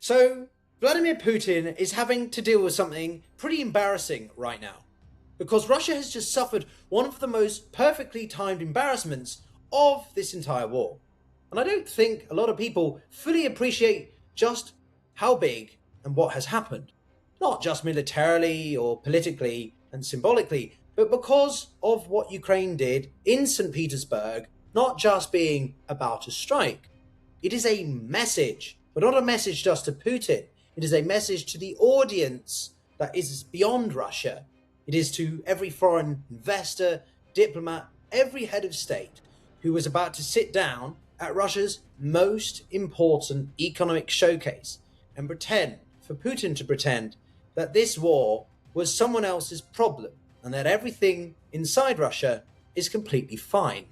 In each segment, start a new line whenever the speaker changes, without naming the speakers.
So, Vladimir Putin is having to deal with something pretty embarrassing right now. Because Russia has just suffered one of the most perfectly timed embarrassments of this entire war. And I don't think a lot of people fully appreciate just how big and what has happened. Not just militarily or politically and symbolically, but because of what Ukraine did in St. Petersburg, not just being about to strike. It is a message, but not a message just to Putin. It is a message to the audience that is beyond Russia. It is to every foreign investor, diplomat, every head of state who was about to sit down at Russia's most important economic showcase and pretend, for Putin to pretend, that this war was someone else's problem and that everything inside Russia is completely fine.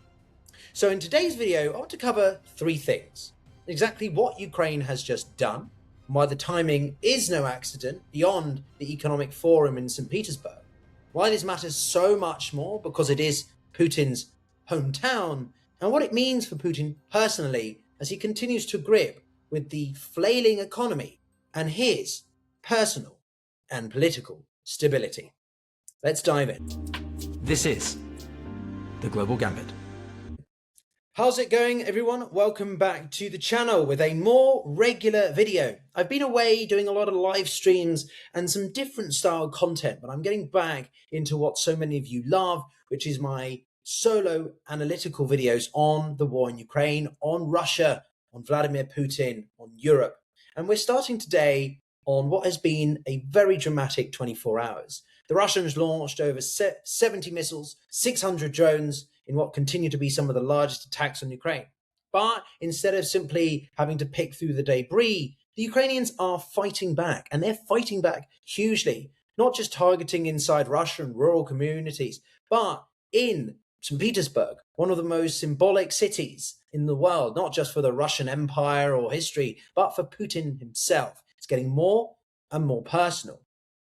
So in today's video, I want to cover three things. Exactly what Ukraine has just done, and why the timing is no accident beyond the economic forum in St. Petersburg. Why this matters so much more because it is Putin's hometown, and what it means for Putin personally as he continues to grip with the flailing economy and his personal and political stability. Let's dive in.
This is the Global Gambit.
How's it going, everyone? Welcome back to the channel with a more regular video. I've been away doing a lot of live streams and some different style content, but I'm getting back into what so many of you love, which is my solo analytical videos on the war in Ukraine, on Russia, on Vladimir Putin, on Europe. And we're starting today on what has been a very dramatic 24 hours. The Russians launched over 70 missiles, 600 drones, in what continue to be some of the largest attacks on Ukraine. But instead of simply having to pick through the debris, the Ukrainians are fighting back, and they're fighting back hugely, not just targeting inside Russia and rural communities, but in St. Petersburg, one of the most symbolic cities in the world, not just for the Russian Empire or history, but for Putin himself. It's getting more and more personal.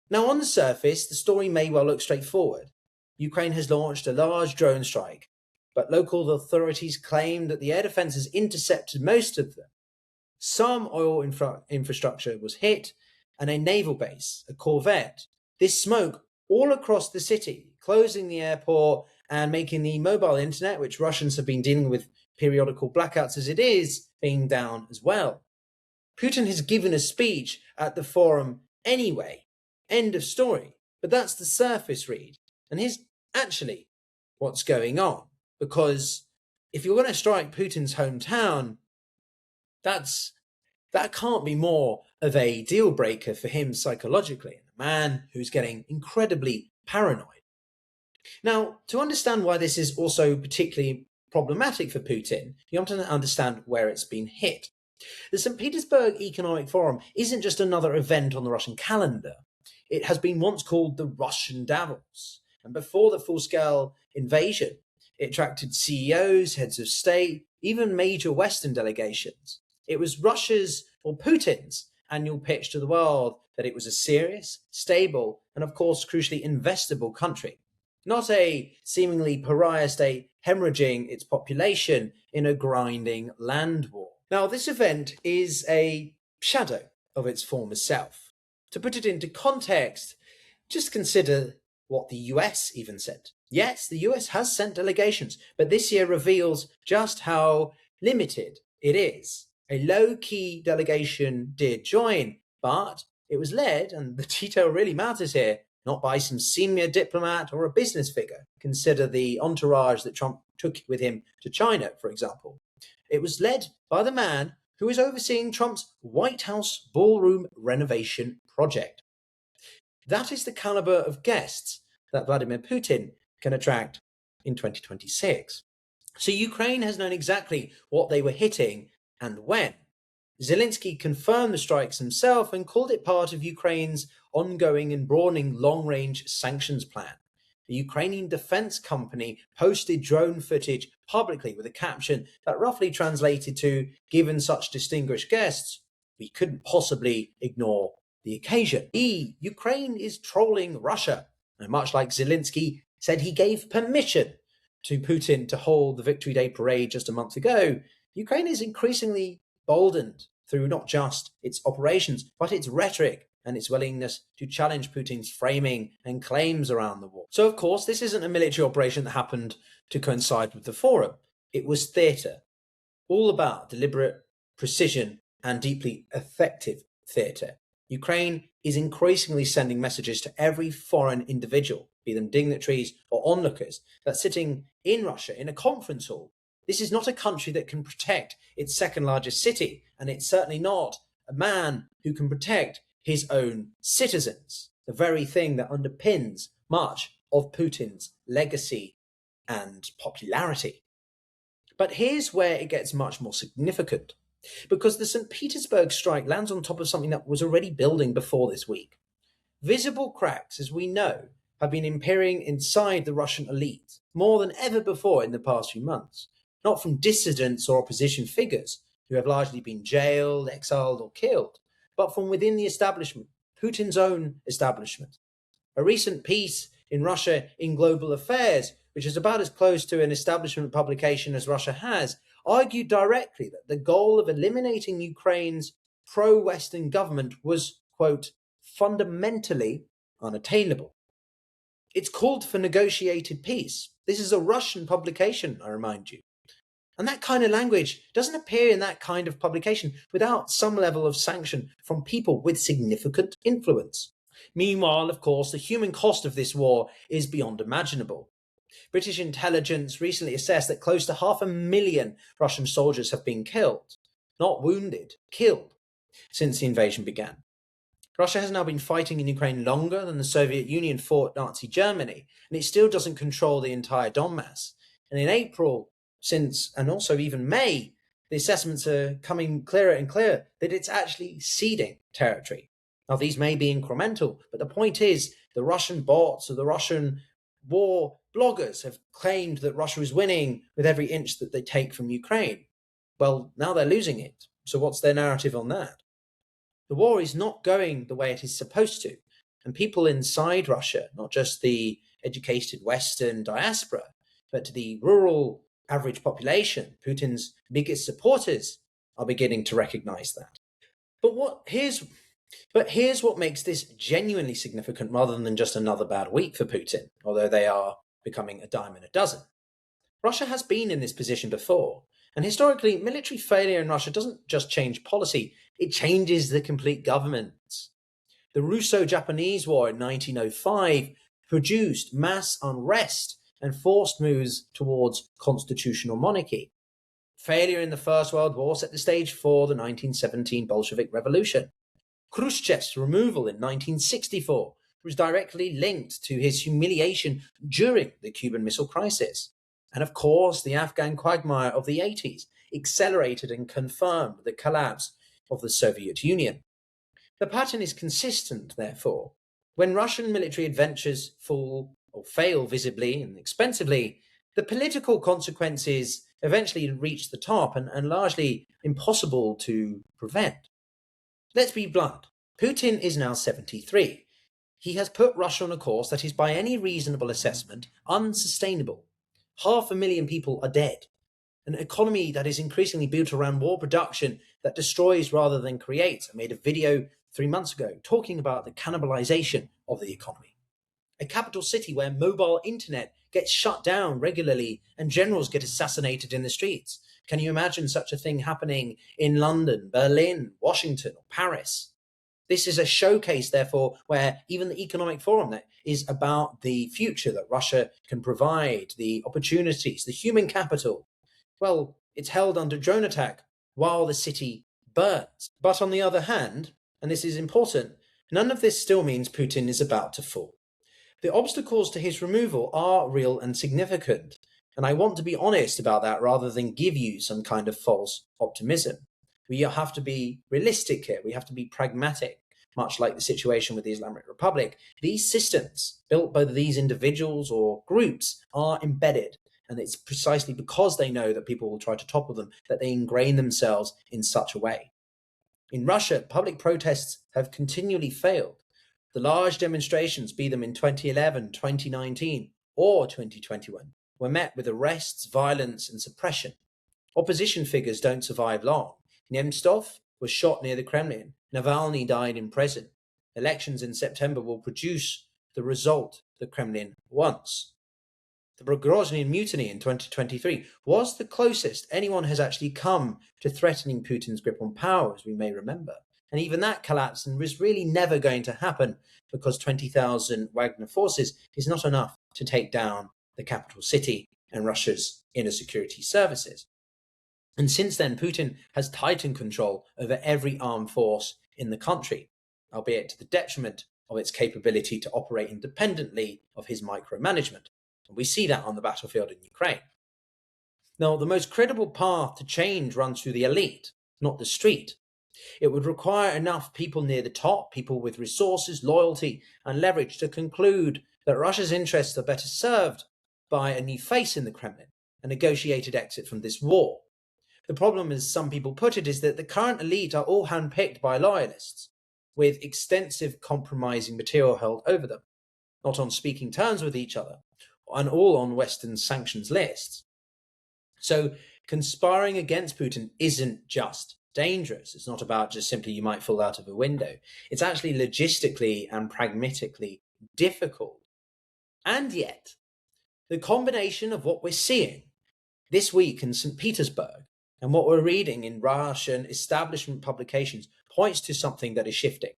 Now, on the surface, the story may well look straightforward. Ukraine has launched a large drone strike, but local authorities claim that the air defenses intercepted most of them. Some oil infrastructure was hit, and a naval base, a corvette. This smoke all across the city, closing the airport and making the mobile internet, which Russians have been dealing with periodical blackouts as it is, being down as well. Putin has given a speech at the forum anyway. End of story. But that's the surface read. And here's actually what's going on. Because if you're going to strike Putin's hometown, that can't be more of a deal breaker for him psychologically. A man who's getting incredibly paranoid. Now, to understand why this is also particularly problematic for Putin, you have to understand where it's been hit. The St. Petersburg Economic Forum isn't just another event on the Russian calendar. It has been once called the Russian Davos. And before the full-scale invasion, it attracted CEOs, heads of state, even major Western delegations. It was Russia's, or Putin's, annual pitch to the world that it was a serious, stable, and of course, crucially investable country. Not a seemingly pariah state hemorrhaging its population in a grinding land war. Now, this event is a shadow of its former self. To put it into context, just consider what the US even said. Yes, the US has sent delegations, but this year reveals just how limited it is. A low-key delegation did join, but it was led, and the detail really matters here, not by some senior diplomat or a business figure. Consider the entourage that Trump took with him to China, for example. It was led by the man who is overseeing Trump's White House ballroom renovation project. That is the caliber of guests that Vladimir Putin can attract in 2026. So Ukraine has known exactly what they were hitting and when. Zelensky confirmed the strikes himself and called it part of Ukraine's ongoing and broadening long-range sanctions plan. The Ukrainian defense company posted drone footage publicly with a caption that roughly translated to, given such distinguished guests, we couldn't possibly ignore the occasion. Ukraine is trolling Russia. And much like Zelensky said he gave permission to Putin to hold the Victory Day parade just a month ago, Ukraine is increasingly boldened through not just its operations, but its rhetoric and its willingness to challenge Putin's framing and claims around the war. So, of course, this isn't a military operation that happened to coincide with the forum. It was theatre, all about deliberate precision and deeply effective theatre. Ukraine is increasingly sending messages to every foreign individual, be them dignitaries or onlookers, that sitting in Russia in a conference hall, this is not a country that can protect its second largest city, and it's certainly not a man who can protect his own citizens, the very thing that underpins much of Putin's legacy and popularity. But here's where it gets much more significant, because the St. Petersburg strike lands on top of something that was already building before this week. Visible cracks, as we know, have been appearing inside the Russian elite more than ever before in the past few months, not from dissidents or opposition figures who have largely been jailed, exiled, or killed, but from within the establishment, Putin's own establishment. A recent piece in Russia in Global Affairs, which is about as close to an establishment publication as Russia has, argued directly that the goal of eliminating Ukraine's pro-Western government was, quote, fundamentally unattainable. It's called for negotiated peace. This is a Russian publication, I remind you. And that kind of language doesn't appear in that kind of publication without some level of sanction from people with significant influence. Meanwhile, of course, the human cost of this war is beyond imaginable. British intelligence recently assessed that close to 500,000 Russian soldiers have been killed, not wounded, killed, since the invasion began. Russia has now been fighting in Ukraine longer than the Soviet Union fought Nazi Germany, and it still doesn't control the entire Donbass. And in April, and also even May, the assessments are coming clearer and clearer that it's actually ceding territory. Now, these may be incremental, but the point is the Russian bots or the Russian war bloggers have claimed that Russia is winning with every inch that they take from Ukraine. Well, now they're losing it. So what's their narrative on that? The war is not going the way it is supposed to. And people inside Russia, not just the educated Western diaspora, but the rural average population, Putin's biggest supporters, are beginning to recognize that. But here's what makes this genuinely significant rather than just another bad week for Putin, although they are becoming a dime in a dozen. Russia has been in this position before, and historically, military failure in Russia doesn't just change policy, it changes the complete government. The Russo-Japanese War in 1905 produced mass unrest and forced moves towards constitutional monarchy. Failure in the First World War set the stage for the 1917 Bolshevik Revolution. Khrushchev's removal in 1964 was directly linked to his humiliation during the Cuban Missile Crisis. And of course, the Afghan quagmire of the 80s accelerated and confirmed the collapse of the Soviet Union. The pattern is consistent, therefore. When Russian military adventures fall or fail visibly and expensively, the political consequences eventually reach the top and largely impossible to prevent. Let's be blunt. Putin is now 73. He has put Russia on a course that is, by any reasonable assessment, unsustainable. 500,000 people are dead. An economy that is increasingly built around war production that destroys rather than creates. I made a video 3 months ago talking about the cannibalization of the economy. A capital city where mobile internet gets shut down regularly and generals get assassinated in the streets. Can you imagine such a thing happening in London, Berlin, Washington, or Paris? This is a showcase, therefore, where even the Economic Forum that is about the future that Russia can provide, the opportunities, the human capital, well, it's held under drone attack while the city burns. But on the other hand, and this is important, none of this still means Putin is about to fall. The obstacles to his removal are real and significant, and I want to be honest about that rather than give you some kind of false optimism. We have to be realistic here. We have to be pragmatic, much like the situation with the Islamic Republic. These systems, built by these individuals or groups, are embedded. And it's precisely because they know that people will try to topple them that they ingrain themselves in such a way. In Russia, public protests have continually failed. The large demonstrations, be them in 2011, 2019, or 2021, were met with arrests, violence, and suppression. Opposition figures don't survive long. Nemtsov, was shot near the Kremlin. Navalny died in prison. Elections in September will produce the result the Kremlin wants. The Prigozhin mutiny in 2023 was the closest anyone has actually come to threatening Putin's grip on power, as we may remember. And even that collapsed and was really never going to happen because 20,000 Wagner forces is not enough to take down the capital city and Russia's inner security services. And since then, Putin has tightened control over every armed force in the country, albeit to the detriment of its capability to operate independently of his micromanagement. And we see that on the battlefield in Ukraine. Now, the most credible path to change runs through the elite, not the street. It would require enough people near the top, people with resources, loyalty, and leverage to conclude that Russia's interests are better served by a new face in the Kremlin, a negotiated exit from this war. The problem, as some people put it, is that the current elite are all handpicked by loyalists, with extensive compromising material held over them, not on speaking terms with each other, and all on Western sanctions lists. So conspiring against Putin isn't just dangerous. It's not about just simply you might fall out of a window. It's actually logistically and pragmatically difficult. And yet, the combination of what we're seeing this week in St. Petersburg and what we're reading in Russian establishment publications points to something that is shifting.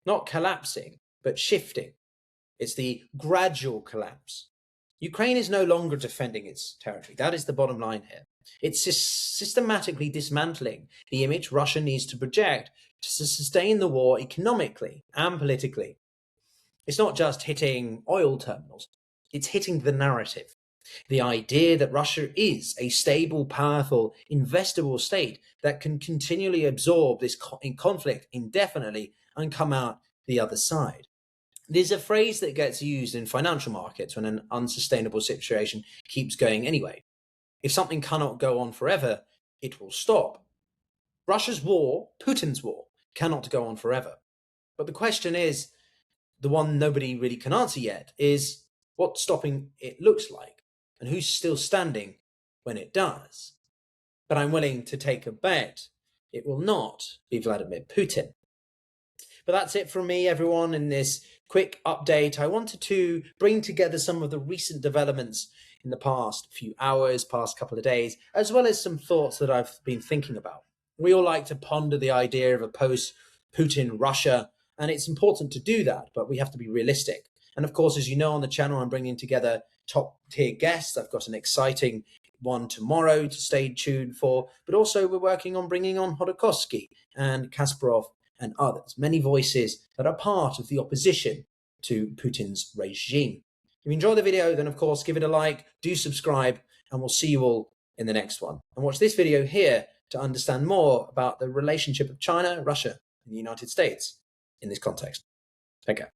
Not collapsing, but shifting. It's the gradual collapse. Ukraine is no longer defending its territory. That is the bottom line here. It's systematically dismantling the image Russia needs to project to sustain the war economically and politically. It's not just hitting oil terminals. It's hitting the narrative. The idea that Russia is a stable, powerful, investable state that can continually absorb this conflict indefinitely and come out the other side. There's a phrase that gets used in financial markets when an unsustainable situation keeps going anyway. If something cannot go on forever, it will stop. Russia's war, Putin's war, cannot go on forever. But the question is, the one nobody really can answer yet, is what stopping it looks like and who's still standing when it does. But I'm willing to take a bet it will not be Vladimir Putin. But that's it from me, everyone, in this quick update. I wanted to bring together some of the recent developments in the past few hours, past couple of days, as well as some thoughts that I've been thinking about. We all like to ponder the idea of a post-Putin Russia, and it's important to do that, but we have to be realistic. And of course, as you know, on the channel, I'm bringing together top-tier guests. I've got an exciting one tomorrow to stay tuned for, but also we're working on bringing on Hodorkovsky and Kasparov and others, many voices that are part of the opposition to Putin's regime. If you enjoy the video, then of course, give it a like, do subscribe, and we'll see you all in the next one. And watch this video here to understand more about the relationship of China, Russia, and the United States in this context. Take care.